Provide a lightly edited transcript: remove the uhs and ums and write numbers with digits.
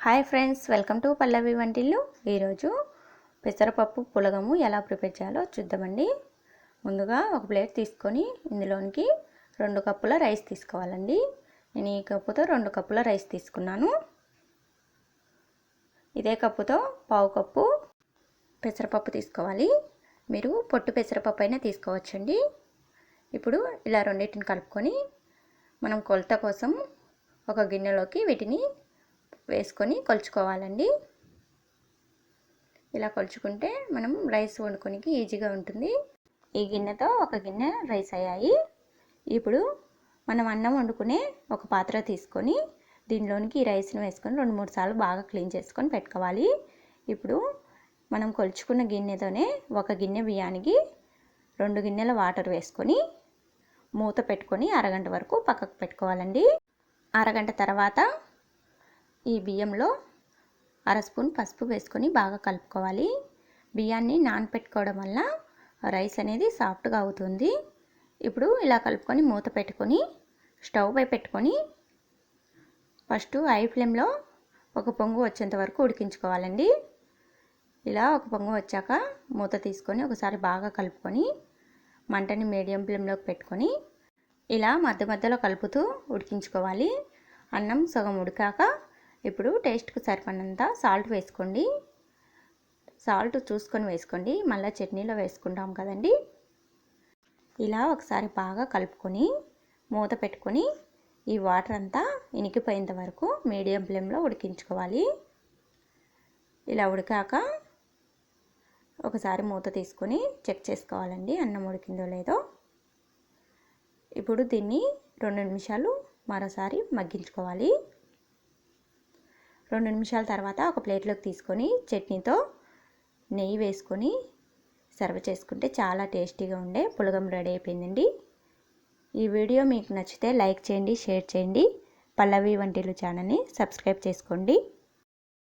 Hi friends, welcome to పల్లవి వంటిల్లు. ఈరోజు పెసరపప్పు పులగము ఎలా ప్రిపేర్ చేయాలో చూద్దామండి. ముందుగా ఒక ప్లేట్ తీసుకొని ఇందులోనికి 2 కప్పుల రైస్ తీసుకోవాలండి. నేను ఈ కప్పుతో 2 కప్పుల రైస్ తీసుకున్నాను. ఇదే కప్పుతో పావు కప్పు పెసరపప్పు తీసుకోవాలి. మీరు పొట్టు పెసరపప్పు అయినా తీసుకోవచ్చండి. ఇప్పుడు ఇలా రెండింటిని కలుపుకొని మనం కొలత కోసం ఒక గిన్నెలోకి వీటిని వేసుకొని కొలుచుకోవాలండి. ఇలా కొలుచుకుంటే మనం రైస్ వండుకోనికి ఈజీగా ఉంటుంది. ఈ గిన్నెతో ఒక గిన్నె రైస్ అయ్యాయి. ఇప్పుడు మనం అన్నం వండుకునే ఒక పాత్ర తీసుకొని దీనిలోనికి ఈ రైస్ని వేసుకొని 2-3 సార్లు బాగా క్లీన్ చేసుకొని పెట్టుకోవాలి. ఇప్పుడు మనం కొలుచుకున్న గిన్నెతోనే ఒక గిన్నె బియ్యానికి 2 గిన్నెల వాటర్ వేసుకొని మూత పెట్టుకొని అరగంట వరకు పక్కకు పెట్టుకోవాలండి. అరగంట తర్వాత ఈ బియ్యంలో 1/2 స్పూన్ పసుపు వేసుకొని బాగా కలుపుకోవాలి. బియ్యాన్ని నానపెట్టుకోవడం వల్ల రైస్ అనేది సాఫ్ట్గా అవుతుంది. ఇప్పుడు ఇలా కలుపుకొని మూత పెట్టుకొని స్టవ్ పై పెట్టుకొని ఫస్ట్ హై ఫ్లేమ్లో ఒక పొంగు వచ్చేంత వరకు ఉడికించుకోవాలండి. ఇలా ఒక పొంగు వచ్చాక మూత తీసుకొని ఒకసారి బాగా కలుపుకొని మంటని మీడియం ఫ్లేమ్లోకి పెట్టుకొని ఇలా మధ్య మధ్యలో కలుపుతూ ఉడికించుకోవాలి. అన్నం సగం ఉడికాక ఇప్పుడు టేస్ట్కి సరిపడినంత సాల్ట్ వేసుకోండి. సాల్ట్ చూసుకొని వేసుకోండి, మళ్ళీ చట్నీలో వేసుకుంటాం కదండి. ఇలా ఒకసారి బాగా కలుపుకొని మూత పెట్టుకొని ఈ వాటర్ అంతా ఇనికిపోయేంత వరకు మీడియం ఫ్లేమ్లో ఉడికించుకోవాలి. ఇలా ఉడికాక ఒకసారి మూత తీసుకొని చెక్ చేసుకోవాలండి అన్నం ఉడికిందో లేదో. ఇప్పుడు దీన్ని 2 నిమిషాలు మరోసారి మగ్గించుకోవాలి. 2 నిమిషాల తర్వాత ఒక ప్లేట్లోకి తీసుకొని చట్నీతో నెయ్యి వేసుకొని సర్వ్ చేసుకుంటే చాలా టేస్టీగా ఉండే పులగం రెడీ అయిపోయిందండి. ఈ వీడియో మీకు నచ్చితే లైక్ చేయండి, షేర్ చేయండి. పల్లవి వంటిల్లు ఛానల్ని సబ్స్క్రైబ్ చేసుకోండి.